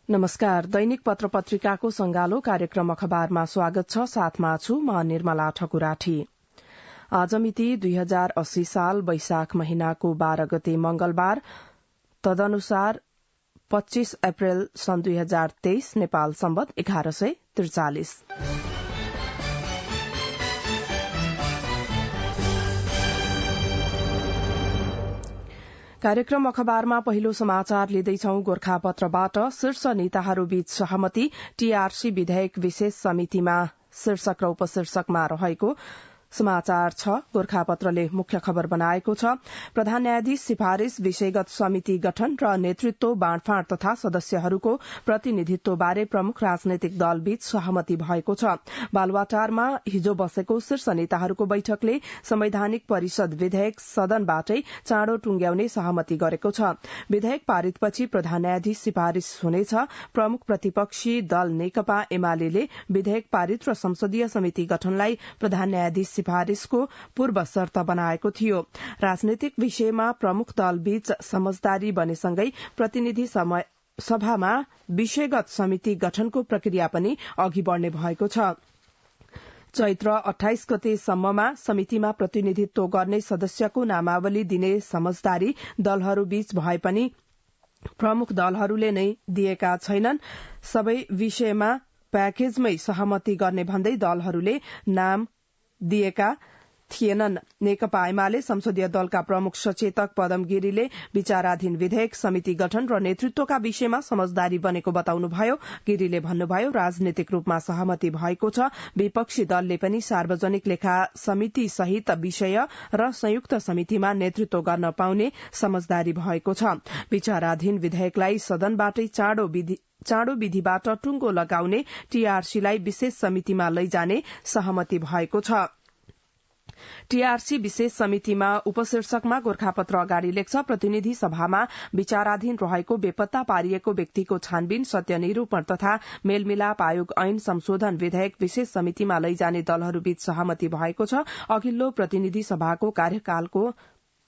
नमस्कार। दैनिक पत्र पत्रिकाको संगालो कार्यक्रम अखबारमा स्वागत छ। साथमा छु म निर्मला ठकुराठी। आज मिति 2080 साल वैशाख महिनाको 12 गते मंगलबार, तदनुसार 25 अप्रेल सन् 2023 नेपाल सम्वत 1143। कार्यक्रम अखबारमा पहिलो समाचार लिँदैछौ गोर्खापत्रबाट। शीर्ष नेताहरूबीच सहमति, टीआरसी विधेयक विशेष समितिमा शीर्षक र उपशीर्षकमा रहेको समाचार छ। गोर्खापत्रले मुख्य खबर बनाएको छ। प्रधान न्यायाधीश सिफारिश, विषयगत समिति गठन र नेतृत्व बाँडफाँड तथा सदस्यहरूको प्रतिनिधित्वबारे प्रमुख राजनैतिक दलबीच सहमति भएको छ। बालुवाटारमा हिजो बसेको शीर्ष नेताहरूको बैठकले संवैधानिक परिषद विधेयक सदनबाटै चाँडो टुंग्याउने सहमति गरेको छ। विधेयक पारितपछि प्रधान न्यायाधीश सिफारिश हुनेछ। प्रमुख प्रतिपक्षी दल नेकपा एमाले विधेयक पारित र संसदीय समिति गठनलाई प्रधान न्यायाधीश सिफारिशको पूर्व शर्त बनाएको थियो। राजनीतिक विषयमा प्रमुख दलबीच समझदारी बनेसँगै प्रतिनिधि सभामा विषयगत समिति गठनको प्रक्रिया पनि अघि बढ़ने भएको छ। चैत्र 28 गतेसम्ममा समितिमा प्रतिनिधित्व गर्ने सदस्यको नामावली दिने समझदारी दलहरूबीच भए पनि प्रमुख दलहरूले नै दिएका छैनन्। सबै विषयमा प्याकेजमै सहमति गर्ने भन्दै दलहरूले नाम दिएका थिएनन्। नेकपा एमाले संसदीय दलका प्रमुख सचेतक पदम गिरीले विचाराधीन विधेयक समिति गठन र नेतृत्वका विषयमा समझदारी बनेको बताउनुभयो। गिरीले भन्नुभयो, राजनीतिक रूपमा सहमति भएको छ। विपक्षी दलले पनि सार्वजनिक लेखा समिति सहित विषय र संयुक्त समितिमा नेतृत्व गर्न पाउने समझदारी भएको छ। विचाराधीन विधेयकलाई सदनबाटै चाँडो विधिबाट टुंगो लगाउने, टीआरसीलाई विशेष समितिमा लैजाने सहमति भएको छ। टीआरसी विशेष समितिमा उपशीर्षकमा गोर्खापत्र अगाडि लेख्छ, प्रतिनिधि सभामा विचाराधीन रहेको बेपत्ता पारिएको व्यक्तिको छानबिन, सत्य निरूपण तथा मेलमिलाप आयोग ऐन संशोधन विधेयक विशेष समितिमा लैजाने दलहरूबीच सहमति भएको छ। अघिल्लो प्रतिनिधि सभाको कार्यकालको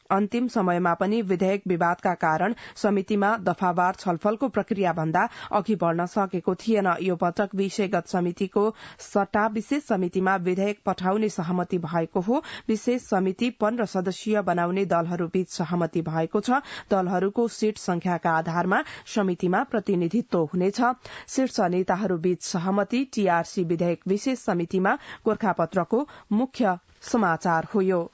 अन्तिम समयमा पनि विधेयक विवादका कारण समितिमा दफावार छलफलको प्रक्रिया भन्दा अघि बढ़न सकेको थिएन। यो पटक विषयगत समितिको सट्टा विशेष समितिमा विधेयक पठाउने सहमति भएको हो। विशेष समिति 15 सदस्यीय बनाउने दलहरूबीच सहमति भएको छ। दलहरूको सीट संख्याका आधारमा समितिमा प्रतिनिधित्व हुनेछ। शीर्ष नेताहरूबीच सहमति, टीआरसी विधेयक विशेष समितिमा गोर्खापत्रको मुख्य समाचार हो। यो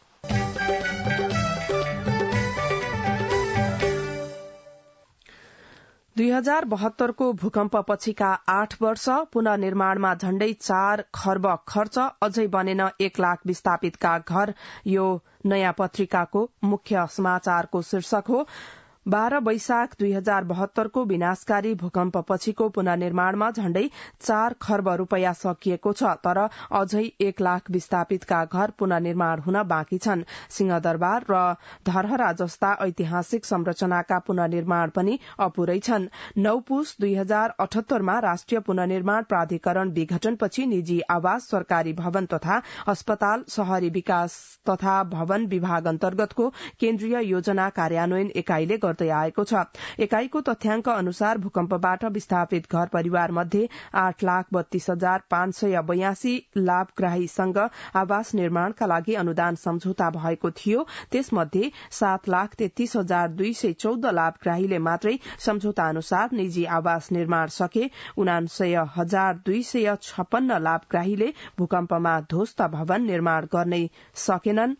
2072 को भूकम्पपछिका 8 वर्ष, पुनर्निर्माणमा झण्डै 4 खर्ब खर्च, अझै बनेन 1 लाख विस्थापितका घर। यो नयाँ पत्रिकाको मुख्य समाचारको शीर्षक हो। 12 वैशाख 2072 को विनाशकारी भूकम्पपछिको पुनर्निर्माणमा झण्डै 4 खर्ब रूपैयाँ सकिएको छ, तर अझै 1 लाख विस्थापितका घर पुनर्निर्माण हुन बाँकी छन्। सिंहदरबार र धरहरा जस्ता ऐतिहासिक संरचनाका पुनर्निर्माण पनि अपुरै छन्। 9 पुस 2078 मा राष्ट्रिय पुनर्निर्माण प्राधिकरण विघटनपछि निजी आवास, सरकारी भवन तथा अस्पताल, शहरी विकास तथा भवन विभाग अन्तर्गतको केन्द्रीय योजना कार्यान्वयन एकाइले गर्दै आएको छ। एकाइको तथ्याङ्क अनुसार भूकम्पबाट विस्थापित घर परिवार मध्ये 8,32,582 लाभग्राहीसँग आवास निर्माणका लागि अनुदान सम्झौता भएको थियो। त्यसमध्ये 7,33,214 लाभग्राहीले मात्रै सम्झौता अनुसार निजी आवास निर्माण सके। 79,256 लाभग्राहीले भूकम्पमा ध्वस्त भवन निर्माण गर्नै सकेनन्।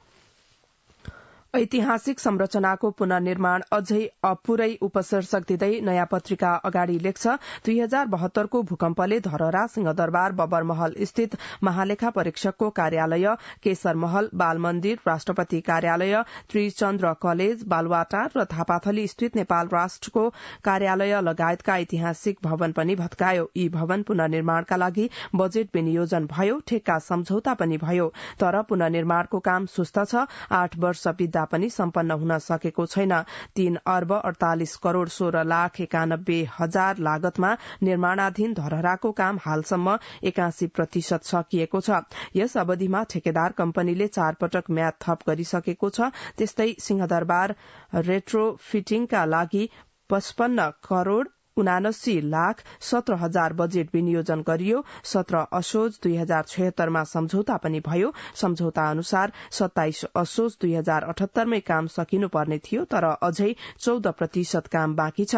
ऐतिहासिक संरचनाको पुनर्निर्माण अझै अपुरै उपशीर्षक दिँदै नयाँ पत्रिका अगाडि लेख्छ, 2072 को भूकम्पले धरहरा, सिंहदरबार, बबरमहल स्थित महालेखा परीक्षकको कार्यालय, केशर महल, बाल मन्दिर, राष्ट्रपति कार्यालय, त्रिचन्द्र कलेज, बालुवाटार र थापाथली स्थित नेपाल राष्ट्रको कार्यालय लगायतका ऐतिहासिक भवन पनि भत्कायो। यी भवन पुनर्निर्माणका लागि बजेट विनियोजन भयो, ठेक्का सम्झौता पनि भयो, तर पुनर्निर्माणको काम सुस्त छ। 8 वर्ष बित्दा पनि सम्पन्न हुन सकेको छैन। 3 अर्ब 48 करोड़ 16 लाख 91 हजार लागतमा निर्माणाधीन धरहराको काम हालसम्म 81% सकिएको छ। यस अवधिमा ठेकेदार कम्पनीले 4 पटक म्याद थप गरिसकेको छ। त्यस्तै सिंहदरबार रेट्रोफिटिङका लागि 55 करोड़ 79,17,000 बजेट विनियोजन गरियो। 17 असोज 2076 मा सम्झौता पनि भयो। सम्झौता अनुसार 27 असोज 2078 मै काम सकिनुपर्ने थियो, तर अझै 14% काम बाँकी छ।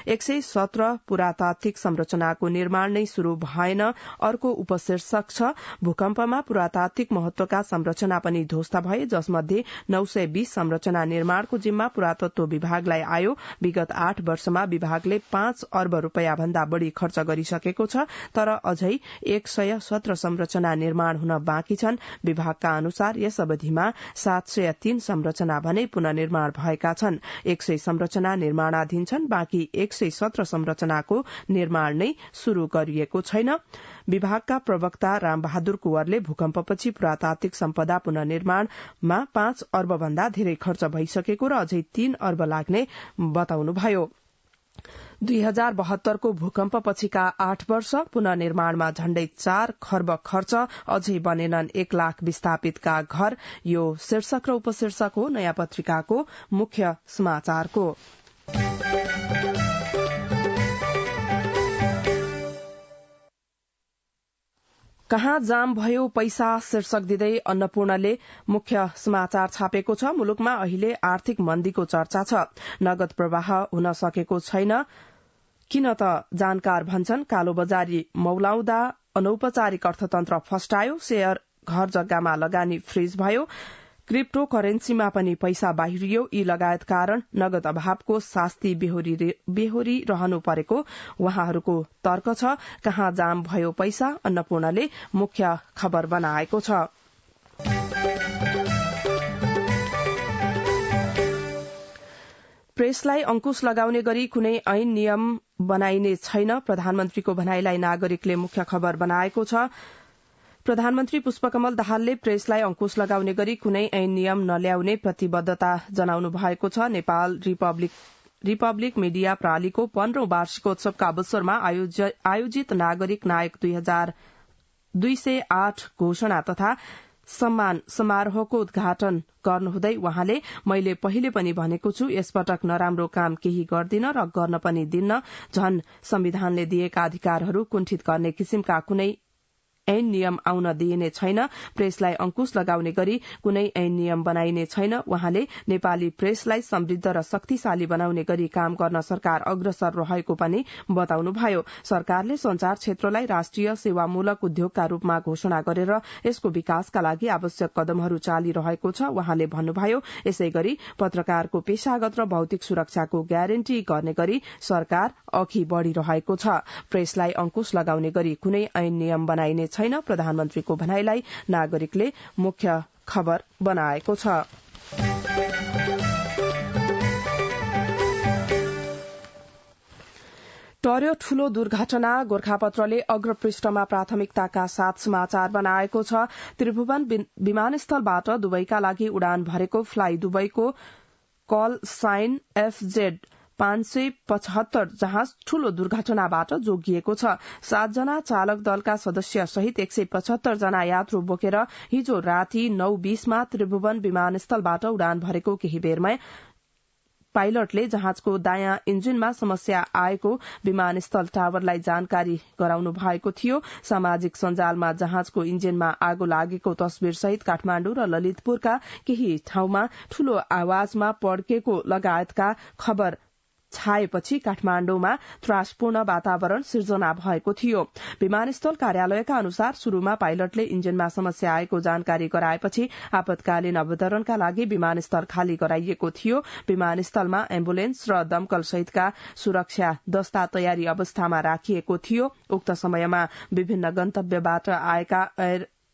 117 पुरातात्विक संरचनाको निर्माण नै शुरू भएन। अर्को उपशीर्षक छ भूकम्पमा पुरातात्विक महत्वका संरचना पनि ध्वस्त भए, जसमध्ये 920 संरचना निर्माणको जिम्मा पुरातत्व विभागलाई आयो। विगत 8 वर्षमा विभागले 5 अर्ब रूपियाँ भन्दा बढ़ी खर्च गरिसकेको छ, तर अझै 117 संरचना निर्माण हुन बाँकी छन्। विभागका अनुसार यस अवधिमा 703 संरचना भने पुननिर्माण भएका छन्। 100 संरचना निर्माणाधीन छन्, बाँकी 117 संरचनाको निर्माण नै शुरू गरिएको छैन। विभागका प्रवक्ता रामबहादुर कुँवरले भूकम्पपछि पुरातात्विक सम्पदा पुननिर्माणमा 5 अर्ब भन्दा धेरै खर्च भइसकेको र अझै 3 अर्ब लाग्ने बताउनुभयो। 2072 को भूकम्प पछिका 8 वर्ष पुननिर्माणमा झण्डै 4 खर्ब खर्च, अझै बनेनन् 1 लाख विस्थापितका घर। यो शीर्षक र उपशीर्षक हो नयाँ पत्रिकाको मुख्य समाचारको। कहाँ जाम भयो पैसा शीर्षक दिँदै अन्नपूर्णले मुख्य समाचार छापेको छ। मुलुकमा अहिले आर्थिक मन्दीको चर्चा छ। नगद प्रवाह हुन सकेको छैन। किन त जानकार भन्छन् कालो बजारी मौलाउँदा अनौपचारिक अर्थतन्त्र फस्टायो। शेयर घर जग्गामा लगानी फ्रीज भयो। क्रिप्टो करेन्सीमा पनि पैसा बाहिरियो। यी लगायत कारण नगद अभावको शास्ति बेहोरी रहनु परेको उहाँहरूको तर्क छ। कहाँ जाम भयो पैसा अन्नपूर्णले मुख्य खबर बनाएको छ। प्रेसलाई अंकुश लगाउने गरी कुनै ऐन नियम बनाइने छैन। प्रधानमन्त्रीको भनाईलाई नागरिकले मुख्य खबर बनाएको छ। प्रधानमन्त्री पुष्पकमल दाहालले प्रेसलाई अंकुश लगाउने गरी कुनै ऐन नियम नल्याउने प्रतिबद्धता जनाउनु भएको छ। नेपाल रिपब्लिक मीडिया प्रणालीको 15औं वार्षिकोत्सवका अवसरमा आयोजित नागरिक नायक 2208 घोषणा तथा सम्मान समारोहको उद्घाटन गर्नुहुँदै वहाँले मैले पहिले पनि भनेको छु, यसपटक नराम्रो काम केही गर्दिन र गर्न पनि दिन्न। झन संविधानले दिएका अधिकारहरू कुण्ठित गर्ने किसिमका कुनै ऐन नियम आउन दिइने छैन। प्रेसलाई अंकुश लगाउने गरी कुनै ऐन नियम बनाइने छैन। उहाँले नेपाली प्रेसलाई समृद्ध र शक्तिशाली बनाउने गरी काम गर्न सरकार अग्रसर रहेको पनि बताउनुभयो। सरकारले संचार क्षेत्रलाई राष्ट्रिय सेवामूलक उद्योगका रूपमा घोषणा गरेर यसको विकासका लागि आवश्यक कदमहरू चालिरहेको छ। उहाँले भन्नुभयो, यसै गरी पत्रकारको पेशागत र भौतिक सुरक्षाको ग्यारेन्टी गर्ने गरी सरकार अघि बढ़िरहेको छ। प्रेसलाई अंकुश लगाउने गरी कुनै ऐन नियम बनाइने छैन। प्रधानमन्त्रीको भनाईलाई नागरिकले मुख्य खबर बनाएको छ। टर्यो ठूलो दुर्घटना गोरखापत्रले अग्रपृष्ठमा प्राथमिकताका साथ समाचार बनाएको छ। त्रिभुवन विमानस्थलबाट दुबईका लागि उडान भरेको फ्लाई दुबईको कल साइन FZ 575 जहाज ठूलो दुर्घटनाबाट जोगिएको छ। 7 जना चालक दलका सदस्य सहित 175 जना यात्रु बोकेर हिजो राति 9:20 मा त्रिभुवन विमानस्थलबाट उडान भरेको केही बेरमै पाइलटले जहाजको दायाँ इन्जिनमा समस्या आएको विमानस्थल टावरलाई जानकारी गराउनु भएको थियो। सामाजिक सञ्जालमा जहाजको इन्जिनमा आगो लागेको तस्विर सहित काठमाण्डु र ललितपुरका केही ठाउँमा ठूलो आवाजमा पड्केको लगायतका खबर छाएपछि काठमाण्डुमा त्रासपूर्ण वातावरण सिर्जना भएको थियो। विमानस्थल कार्यालयका अनुसार शुरूमा पाइलटले इन्जिनमा समस्या आएको जानकारी गराएपछि आपतकालीन अवतरणका लागि विमानस्थल खाली गराइएको थियो। विमानस्थलमा एम्बुलेन्स र दमकल सहितका सुरक्षा दस्ता तयारी अवस्थामा राखिएको थियो। उक्त समयमा विभिन्न गन्तव्यबाट आएका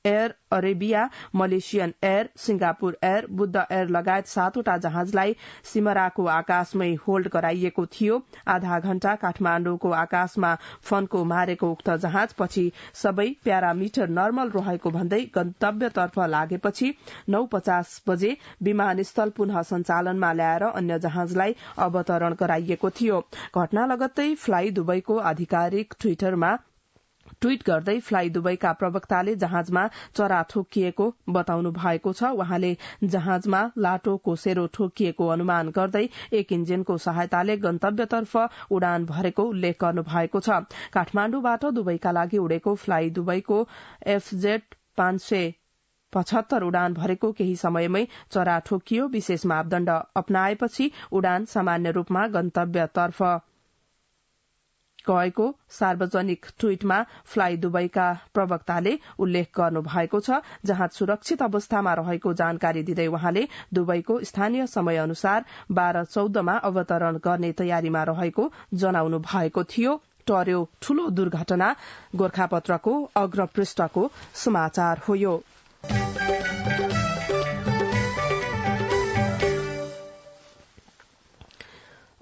air Arabia, Malaysian air, Singapore air, Buddha air लगायत 7वटा जहाजलाई सिमराको आकाशमै होल्ड गराइएको थियो। आधा घण्टा काठमाण्डुको आकाशमा फन्को मारेको उक्त जहाज पछि सबै प्यारामिटर नर्मल रहेको भन्दै गन्तव्यतर्फ लागेपछि 9:50 बजे विमानस्थल पुनः सञ्चालनमा ल्याएर अन्य जहाजलाई अवतरण गराइएको थियो। घटना लगत्तै फ्लाई दुबईको आधिकारिक ट्वीट गर्दै फ्लाई दुबईका प्रवक्ताले जहाजमा चरा ठोकिएको बताउनु भएको छ। उहाँले जहाजमा लाटो कोसेरो ठोकिएको अनुमान गर्दै एक इन्जिनको सहायताले गन्तव्यतर्फ उडान भरेको उल्लेख गर्नु भएको छ। काठमाण्डुबाट दुबईका लागि उडेको फ्लाई दुबईको FZ 575 उडान भरेको केही समयमै चरा ठोकियो। विशेष मापदण्ड अपनाएपछि उडान सामान्य रूपमा गन्तव्यतर्फ गएको सार्वजनिक ट्वीटमा फ्लाई दुबईका प्रवक्ताले उल्लेख गर्नु भएको छ। जहाज सुरक्षित अवस्थामा रहेको जानकारी दिँदै उहाँले दुबईको स्थानीय समय अनुसार 12:14 मा अवतरण गर्ने तयारीमा रहेको जनाउनु भएको थियो। टर्यो ठूलो दुर्घटना गोरखापत्रको अग्रपृष्ठको समाचार हो यो।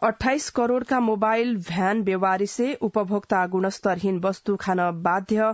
$28 करोड़ का मोबाइल भ्यान बेवारिसे उपभोक्ता गुणस्तरहीन वस्तु खान बाध्य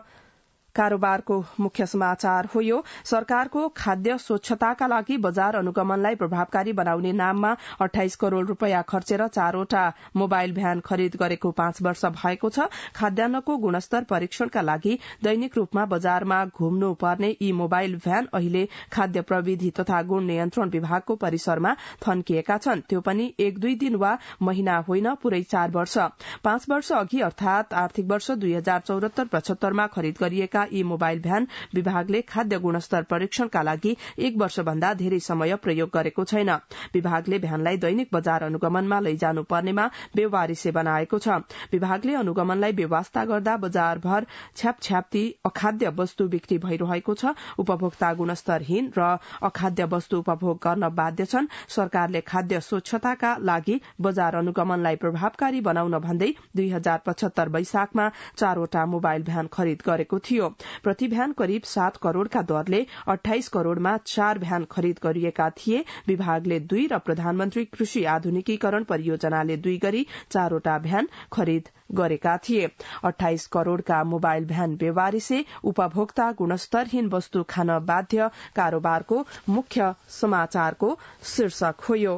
कारोबारको मुख्य समाचार हो यो। सरकारको खाद्य स्वच्छताका लागि बजार अनुगमनलाई प्रभावकारी बनाउने नाममा 28 करोड़ रूपियाँ खर्चेर 4वटा मोबाइल भ्यान खरिद गरेको 5 वर्ष भएको छ। खाद्यान्नको गुणस्तर परीक्षणका लागि दैनिक रूपमा बजारमा घुम्नु पर्ने यी मोबाइल भ्यान अहिले खाद्य प्रविधि तथा गुण नियन्त्रण विभागको परिसरमा थन्किएका छन्। त्यो पनि 1-2 दिन वा महिना होइन, पुरै 4 वर्ष। 5 वर्ष अघि अर्थात आर्थिक वर्ष 2074-75 मा खरिद गरिएका यी मोबाइल भ्यान विभागले खाद्य गुणस्तर परीक्षणका लागि 1 वर्ष भन्दा धेरै समय प्रयोग गरेको छैन। विभागले भ्यानलाई दैनिक बजार अनुगमनमा लैजानु पर्नेमा बेवारिसे बनाएको छ। विभागले अनुगमनलाई बेवास्ता गर्दा बजारभर छ्यापछ्याप्ती अखाद्य वस्तु बिक्री भइरहेको छ। उपभोक्ता गुणस्तरहीन र अखाद्य वस्तु उपभोग गर्न बाध्य छन्। सरकारले खाद्य स्वच्छताका लागि बजार अनुगमनलाई प्रभावकारी बनाउन भन्दै 2075 वैशाखमा 4वटा मोबाइल भ्यान खरिद गरेको थियो। प्रति भ्यान करिब 7 करोड़का दरले 28 करोड़मा 4 भ्यान खरिद गरिएका थिए। विभागले 2 र प्रधानमन्त्री कृषि आधुनिकीकरण परियोजनाले 2 गरी 4वटा भ्यान खरिद गरेका थिए। 28 करोड़का मोबाइल भ्यान बेवारिसे उपभोक्ता गुणस्तरहीन वस्तु खान बाध्य कारोबारको मुख्य समाचारको शीर्षक हो यो।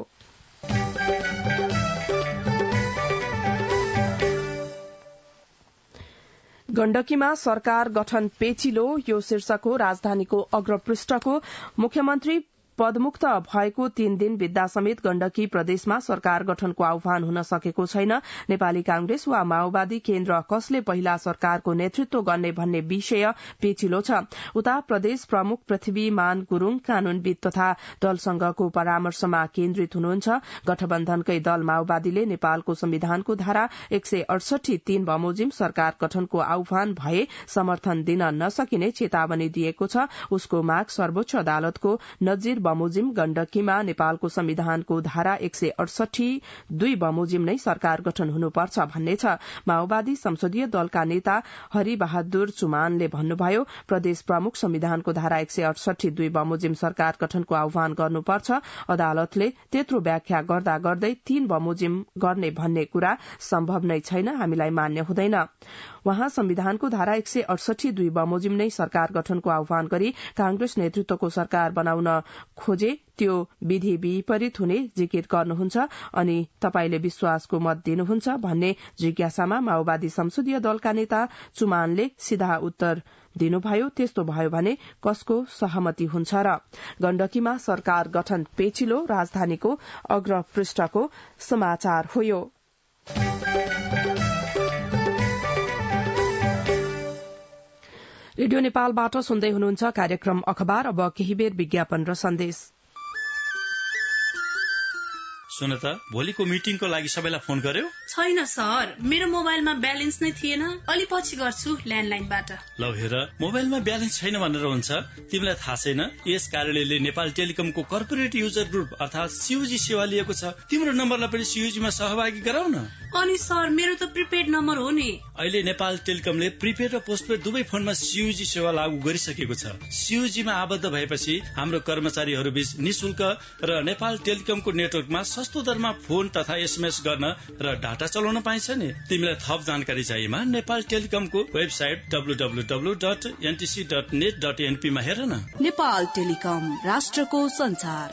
गण्डकीमा सरकार गठन पेचिलो, यो शीर्षक हो राजधानीको अग्रपृष्ठको। मुख्यमन्त्री पदमुक्त भएको 3 दिन बित्दा समेत गण्डकी प्रदेशमा सरकार गठनको आह्वान हुन सकेको छैन। नेपाली कांग्रेस वा माओवादी केन्द्र कसले पहिला सरकारको नेतृत्व गर्ने भन्ने विषय पेचिलो छ। उता प्रदेश प्रमुख पृथ्वीमान गुरूङ कानूनविद तथा दलसँगको परामर्शमा केन्द्रित हुनुहुन्छ। गठबन्धनकै दल माओवादीले नेपालको संविधानको धारा 168(3) बमोजिम सरकार गठनको आह्वान भए समर्थन दिन नसकिने चेतावनी दिएको छ। उसको माग सर्वोच्च अदालतको नजिर बमोजिम गण्डकीमा नेपालको संविधानको धारा 168(2) बमोजिम नै सरकार गठन हुनुपर्छ भन्ने छ। माओवादी संसदीय दलका नेता हरिबहादुर चुमानले भन्नुभयो, प्रदेश प्रमुख संविधानको धारा 168(2) बमोजिम सरकार गठनको आह्वान गर्नुपर्छ। अदालतले त्यत्रो व्याख्या गर्दा गर्दै 3 बमोजिम गर्ने भन्ने कुरा सम्भव नै छैन, हामीलाई मान्य हुँदैन। वहाँ संविधानको धारा 168(2) बमोजिम नै सरकार गठनको आह्वान गरी कांग्रेस नेतृत्वको सरकार बनाउन खोजे त्यो विधि विपरीत हुने जिकिर गर्नुहुन्छ अनि तपाईले विश्वासको मत दिनुहुन्छ भन्ने जिज्ञासामा माओवादी संसदीय दलका नेता चुमानले सीधा उत्तर दिनुभयो, त्यस्तो भयो भने कसको सहमति हुन्छ र? गण्डकीमा सरकार गठन पेचिलो, राजधानीको अग्रपृष्ठको समाचार हो यो। रेडियो नेपालबाट सुन्दै हुनुहुन्छ कार्यक्रम अखबार। अब केही बेर विज्ञापन र सन्देश। सुन त, भोलिको मिटिङको लागि सबैलाई फोन गर्यो? छैन सर, मेरो मोबाइलमा ब्यालेन्स नै थिएन। अलि पछि गर्छु ल्यान्डलाइनबाट। लौ हेर, मोबाइलमा ब्यालेन्स छैन भनेर हुन्छ? तिमीलाई थाहा छैन यस कार्यालयले नेपाल टेलिकमको कर्पोरेट युजर ग्रुप अर्थात CUG सेवा लिएको छ। तिम्रो नम्बरलाई पनि CUG मा सहभागी गराउ न। अनि सर, मेरो त प्रिपेड नम्बर हो नि। अहिले नेपाल टेलिकमले प्रिपेड र पोस्टपेड दुवै फोनमा CUG सेवा लागू गरिसकेको छ। CUG मा आबद्ध भएपछि हाम्रो कर्मचारीहरू बीच निशुल्क र नेपाल टेलिकमको नेटवर्कमा सस्तो दरमा फोन तथा SMS गर्न र डाटा चलाउन पाइन्छ नि। तिमीलाई थप जानकारी चाहिएमा नेपाल टेलिकमको वेबसाइट www.ntc.net.np मा हेर न। नेपाल टेलिकम, राष्ट्रको संचार।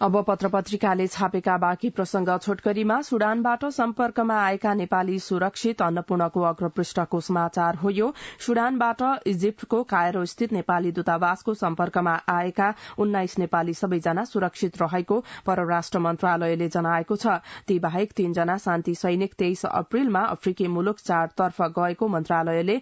अब पत्र-पत्रिकाले छापेका बाँकी प्रसंग छोटकरीमा सुडानबाट सम्पर्कमा आएका नेपाली सुरक्षित अन्नपूर्णको अग्रपृष्ठको समाचार हो यो। सुडानबाट इजिप्टको कायरो स्थित नेपाली दूतावासको सम्पर्कमा आएका 19 नेपाली सबैजना सुरक्षित रहेको परराष्ट्र मन्त्रालयले जनाएको छ। ती बाहेक 3 जना शान्ति सैनिक 23 अप्रिलमा अफ्रिकी मुलुक चाडतर्फ गएको मन्त्रालयले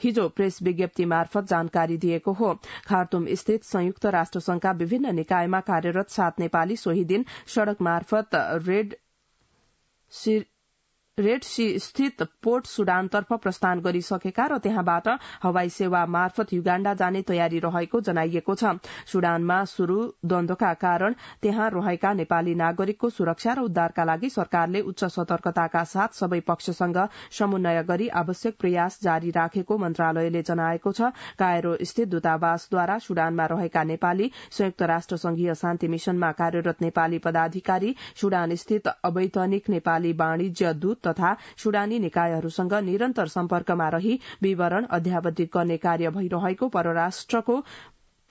हिजो प्रेस विज्ञप्ति मार्फत जानकारी दिएको हो। खार्तुम स्थित संयुक्त राष्ट्र संघका विभिन्न निकायमा कार्यरत 7 नेपाली सोही दिन सड़क मार्फत रेड सी स्थित पोर्ट सुडानतर्फ प्रस्थान गरिसकेका र त्यहाँबाट हवाई सेवा मार्फत युगाण्डा जाने तयारी रहेको जनाइएको छ। सुडानमा शुरू द्वन्द्वका कारण त्यहाँ रहेका नेपाली नागरिकको सुरक्षा र उद्धारका लागि सरकारले उच्च सतर्कताका साथ सबै पक्षसँग समन्वय गरी आवश्यक प्रयास जारी राखेको मन्त्रालयले जनाएको छ। कायरो स्थित दूतावासद्वारा सुडानमा रहेका नेपाली, संयुक्त राष्ट्र संघीय शान्ति मिशनमा कार्यरत नेपाली पदाधिकारी, सुडान स्थित अवैतनिक नेपाली वाणिज्य दूत तथा सुडानी निकायहरूसँग निरन्तर सम्पर्कमा रही विवरण अध्यावधिक गर्ने कार्य भइरहेको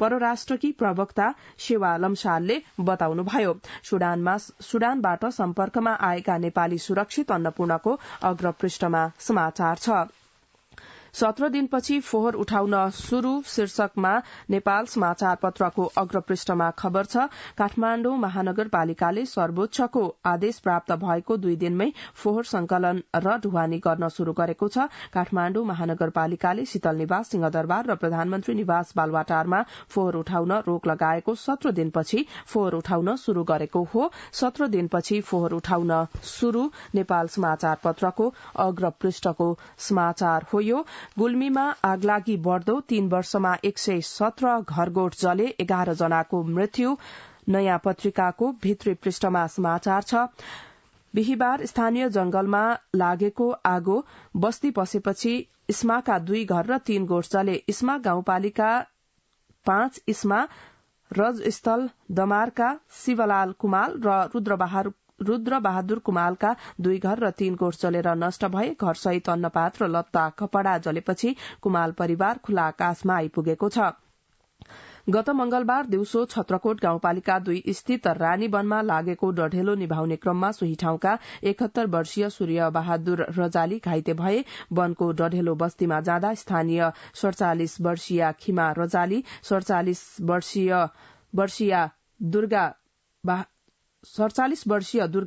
परराष्ट्रकी प्रवक्ता शेवा लम्सालले बताउनुभयो। सुडानबाट सम्पर्कमा आएका नेपाली सुरक्षित अन्नपूर्णको अग्रपृष्ठमा समाचार छ। 17 दिनपछि फोहोर उठाउन शुरू शीर्षकमा नेपाल समाचार पत्रको अग्रपृष्ठमा खबर छ। काठमाण्डु महानगरपालिकाले सर्वोच्चको आदेश प्राप्त भएको 2 दिनमै फोहोर संकलन र ढुवानी गर्न शुरू गरेको छ। काठमाण्डु महानगरपालिकाले शीतल निवास, सिंहदरबार र प्रधानमन्त्री निवास बालुवाटारमा फोहोर उठाउन रोक लगाएको 17 दिनपछि फोहोर उठाउन शुरू गरेको हो। 17 दिनपछि फोहोर उठाउन शुरू नेपाल समाचार पत्रको अग्रपृष्ठको समाचार हो यो। गुल्मीमा आगलागी बढ्दो 3 वर्षमा 117 घरगोठ जले 11 जनाको मृत्यु। नयाँ पत्रिकाको भित्री पृष्ठमा समाचार छ। बिहिबार स्थानीय जंगलमा लागेको आगो बस्ती पसेपछि इस्माका 2 घर र 3 गोठ जले। इस्मा गाउँपालिका 5 इस्मा रजस्थल दमारका शिवलाल कुमाल र रुद्रबहादुर कुमालका 2 घर र 3 गोठ जलेर नष्ट भए। घरसहित अन्नपात्र, लत्ता, कपड़ा जलेपछि कुमाल परिवार खुला आकाशमा आइपुगेको छ। गत मंगलबार दिउँसो छत्रकोट गाउँपालिका 2 स्थित रानीवनमा लागेको डढेलो निभाउने क्रममा सोही ठाउँका 71 वर्षीय सूर्य बहादुर रजाली घाइते भए। वनको डढेलो बस्तीमा जाँदा स्थानीय 47 वर्षीय खिमा रजाली, 47 वर्षीय दुर्गा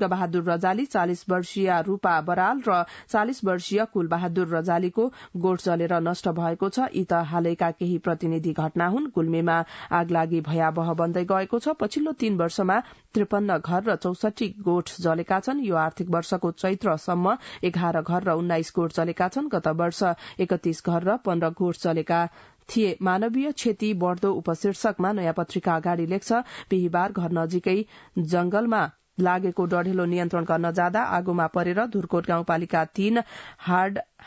बहादुर रजाली, 40 वर्षीय रूपा बराल र 40 वर्षीय कुल बहादुर रजालीको गोठ जलेर नष्ट भएको छ। यी त हालैका केही प्रतिनिधि घटना हुन्। गुल्मीमा आगलागी भयावह बन्दै गएको छ। पछिल्लो 3 वर्षमा 53 घर र 64 गोठ जलेका छन्। यो आर्थिक वर्षको चैत्रसम्म 11 घर र 19 गोठ जलेका छन्। गत वर्ष 31 घर र 15 गोठ जलेका थिए। मानवीय क्षति बढ्दो उपशीर्षकमा नयाँ पत्रिका अगाडि लेख्छ, बिहिबार घर नजिकै जंगलमा लागेको डढेलो नियन्त्रण गर्न जाँदा आगोमा परेर धुर्कोट गाउँपालिका 3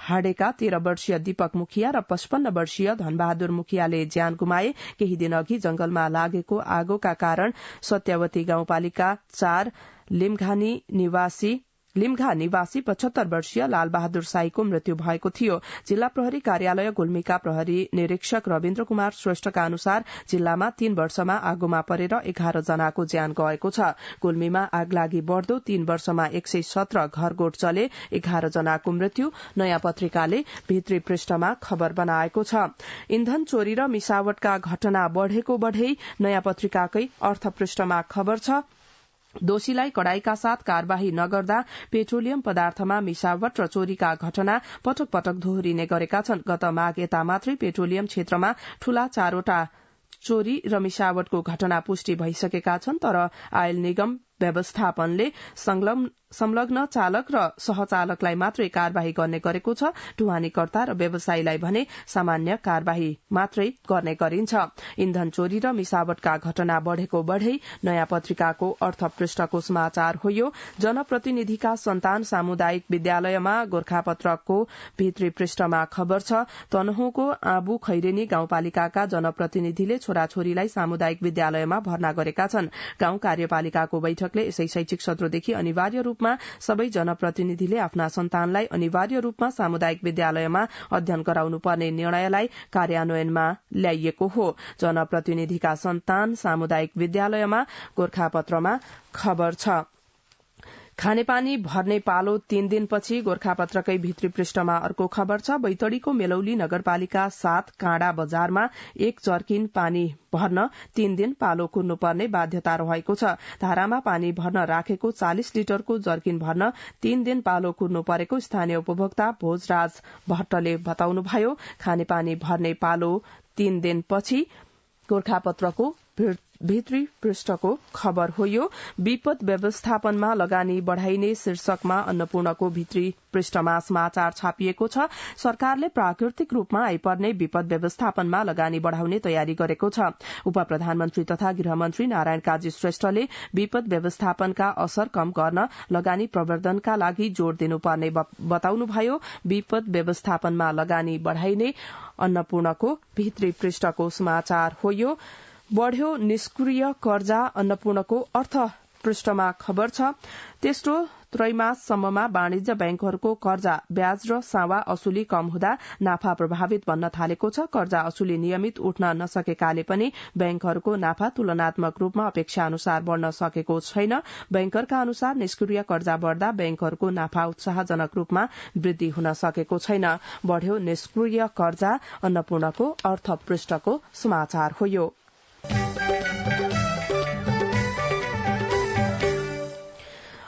हाडेका 13 वर्षीय दीपक मुखिया र 55 वर्षीय धनबहादुर मुखियाले ज्यान गुमाए। केही दिन अघि जंगलमा लागेको आगोका कारण सत्यवती गाउँपालिका 4 लिम्घा निवासी 75 वर्षीय लालबहादुर साईको मृत्यु भएको थियो। जिल्ला प्रहरी कार्यालय गुल्मीका प्रहरी निरीक्षक रविन्द्र कुमार श्रेष्ठका अनुसार जिल्लामा 3 वर्षमा आगोमा परेर 11 जनाको ज्यान गएको छ। गुल्मीमा आगलागी बढ्दो 3 वर्षमा 117 घरगोठ जले 11 जनाको मृत्यु। नयाँ पत्रिकाले भित्री पृष्ठमा खबर बनाएको छ। इन्धन चोरी र मिसावटका घटना बढ़ेको बढ़ै नयाँ पत्रिकाकै अर्थ पृष्ठमा खबर छ। दोषीलाई कडाईका साथ कार्यवाही नगर्दा पेट्रोलियम पदार्थमा मिसावट र चोरीका घटना पटक पटक दोहोरिने गरेका छन्। गत माघ यता मात्रै पेट्रोलियम क्षेत्रमा ठूला 4वटा चोरी र मिसावटको घटना पुष्टि भइसकेका छन्। तर आयल निगम व्यवस्थापनले संलग्न चालक र सहचालकलाई मात्रै कार्यवाही गर्ने गरेको छ। ढुवानीकर्ता र व्यवसायीलाई भने सामान्य कार्यवाही मात्रै गर्ने गरिन्छ। इन्धन चोरी र मिसावटका घटना बढ़ेको बढ़ै नयाँ पत्रिकाको अर्थ पृष्ठको समाचार हो यो। जनप्रतिनिधिका सन्तान सामुदायिक विद्यालयमा गोर्खापत्रको भित्री पृष्ठमा खबर छ। तनहुँको आबु खैरेनी गाउँपालिकाका जनप्रतिनिधिले छोराछोरीलाई सामुदायिक विद्यालयमा भर्ना गरेका छन्। गाउँ कार्यपालिकाको बैठक बैठकले यसै शैक्षिक सत्रदेखि अनिवार्य रूपमा सबै जनप्रतिनिधिले आफ्ना सन्तानलाई अनिवार्य रूपमा सामुदायिक विद्यालयमा अध्ययन गराउनुपर्ने निर्णयलाई कार्यान्वयनमा ल्याइएको हो। जनप्रतिनिधिका सन्तान सामुदायिक विद्यालयमा गोरखापत्रमा खबर छ। खानेपानी भर्ने पालो 3 दिनपछि गोरखापत्रकै भित्री पृष्ठमा अर्को खबर छ। बैतडीको मेलौली नगरपालिका 7 काँडा बजारमा 1 जर्किन पानी भर्न 3 दिन पालो कुर्नुपर्ने बाध्यता रहेको छ। धारामा पानी भर्न राखेको 40 लिटरको जर्किन भर्न 3 दिन पालो कुर्नु परेको स्थानीय उपभोक्ता भोजराज भट्टले बताउनुभयो। खानेपानी भर्ने पालो 3 दिनपछि गोरखापत्रको भित्री पृष्ठको खबर हो यो। विपद व्यवस्थापनमा लगानी बढ़ाइने शीर्षकमा अन्नपूर्णको भित्री पृष्ठमा समाचार छापिएको छ। सरकारले प्राकृतिक रूपमा आइपर्ने विपद व्यवस्थापनमा लगानी बढ़ाउने तयारी गरेको छ। उप प्रधानमन्त्री तथा गृहमन्त्री नारायण काजी श्रेष्ठले विपद व्यवस्थापनका असर कम गर्न लगानी प्रवर्धनका लागि जोड़ दिनुपर्ने बताउनुभयो। विपद व्यवस्थापनमा लगानी बढ़ाइने अन्नपूर्णको भित्री पृष्ठको समाचार हो यो। बढ़्यो निष्क्रिय कर्जा अन्नपूर्णको अर्थ पृष्ठमा खबर छ। तेस्रो त्रैमाससम्ममा वाणिज्य बैंकहरूको कर्जा ब्याज र सावा असुली कम हुँदा नाफा प्रभावित बन्न थालेको छ। कर्जा असुली नियमित उठ्न नसकेकाले पनि बैंकहरूको नाफा तुलनात्मक रूपमा अपेक्षा अनुसार बढ़न सकेको छैन। बैंकरका अनुसार निष्क्रिय कर्जा बढ़दा बैंकहरूको नाफा उत्साहजनक रूपमा वृद्धि हुन सकेको छैन। बढ़्यो निष्क्रिय कर्जा अन्नपूर्णको अर्थ पृष्ठको समाचार हो यो।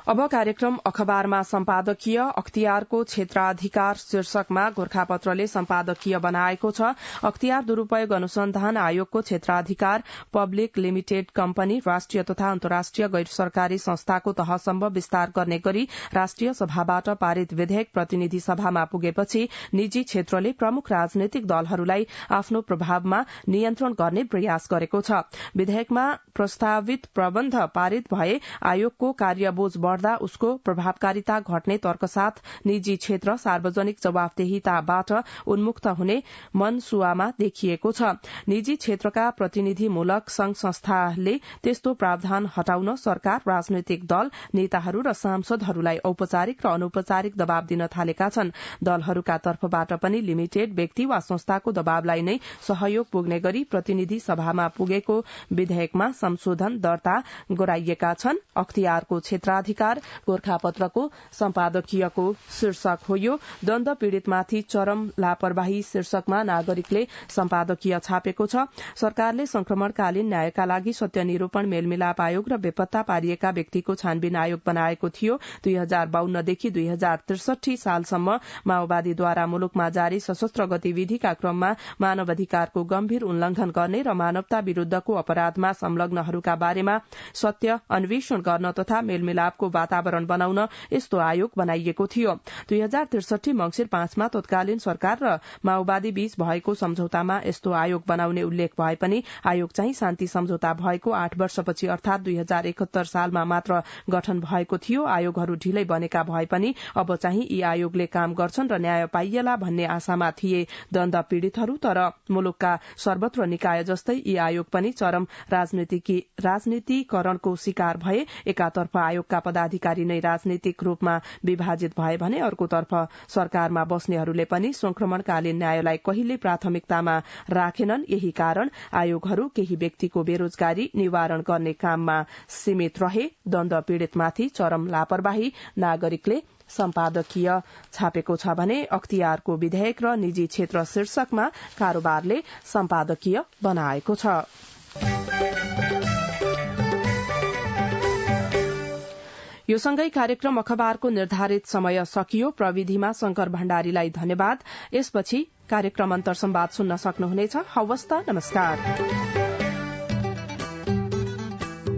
अब कार्यक्रम अखबारमा सम्पादकीय अख्तियारको क्षेत्राधिकार शीर्षकमा गोरखापत्रले सम्पादकीय बनाएको छ। अख्तियार दुरूपयोग अनुसन्धान आयोगको क्षेत्राधिकार पब्लिक लिमिटेड कम्पनी राष्ट्रिय तथा अन्तर्राष्ट्रिय गैर सरकारी संस्थाको तहसम्म विस्तार गर्ने गरी राष्ट्रिय सभाबाट पारित विधेयक प्रतिनिधि सभामा पुगेपछि निजी क्षेत्रले प्रमुख राजनैतिक दलहरूलाई आफ्नो प्रभावमा नियन्त्रण गर्ने प्रयास गरेको छ। विधेयकमा प्रस्तावित प्रबन्ध पारित भए आयोगको कार्यबोझ बढ़दा उसको प्रभावकारिता घट्ने तर्कसाथ निजी क्षेत्र सार्वजनिक जवाफदेहिताबाट उन्मुक्त हुने मनसुवामा देखिएको छ। निजी क्षेत्रका प्रतिनिधिमूलक संघ संस्थाले त्यस्तो प्रावधान हटाउन सरकार, राजनैतिक दल, नेताहरू र सांसदहरूलाई औपचारिक र अनौपचारिक दबाव दिन थालेका छन्। दलहरूका तर्फबाट पनि लिमिटेड व्यक्ति वा संस्थाको दबावलाई नै सहयोग पुग्ने गरी प्रतिनिधि सभामा पुगेको विधेयकमा संशोधन दर्ता गराइएका छन्। अख्तियारको क्षेत्राधिकार गोरखापत्रको सम्पादकीयको शीर्षक हो यो। द्वन्द पीड़ितमाथि चरम लापरवाही शीर्षकमा नागरिकले सम्पादकीय छापेको छ। सरकारले संक्रमणकालीन न्यायका लागि सत्यनिरूपण मेलमिलाप आयोग र बेपत्ता पारिएका व्यक्तिको छानबिन आयोग बनाएको थियो। 2052 देखि 2063 सालसम्म माओवादीद्वारा मुलुकमा जारी सशस्त्र गतिविधिका क्रममा मानवाधिकारको गम्भीर उल्लंघन गर्ने र मानवता विरूद्धको अपराधमा संलग्नहरूका बारेमा सत्य अन्वेषण गर्न तथा मेलमिलापको वातावरण बनाउन यस्तो आयोग बनाइएको थियो। 2063 मंसिर 5 मा तत्कालीन सरकार र माओवादी बीच भएको सम्झौतामा यस्तो आयोग बनाउने उल्लेख भए पनि आयोग चाहिँ शान्ति सम्झौता भएको 8 वर्षपछि अर्थात 2071 सालमा मात्र गठन भएको थियो। आयोगहरू ढिलै बनेका भए पनि अब चाहिँ यी आयोगले काम गर्छन् र न्याय पाइएला भन्ने आशामा थिए द्वन्द पीड़ितहरू। तर मुलुकका सर्वत्र निकाय जस्तै यी आयोग पनि चरम राजनीतिकरणको शिकार भए। एकातर्फ आयोगका पदाधिकारी नै राजनीतिक रूपमा विभाजित भए भने अर्कोतर्फ सरकारमा बस्नेहरूले पनि संक्रमणकालीन न्यायलाई कहिले प्राथमिकतामा राखेनन्। यही कारण आयोगहरू केही व्यक्तिको बेरोजगारी निवारण गर्ने काममा सीमित रहे। द्वन्द पीड़ितमाथि चरम लापरवाही नागरिकले सम्पादकीय छापेको छ भने अख्तियारको विधेयक र निजी क्षेत्र शीर्षकमा कारोबारले सम्पादकीय बनाएको छ। यो सँगै कार्यक्रम अखबारको निर्धारित समय सकियो। प्रविधिमा शंकर भण्डारीलाई धन्यवाद। यसपछि कार्यक्रम अन्तर संवाद सुन्न सक्नुहुनेछ। हवस् त, नमस्कार।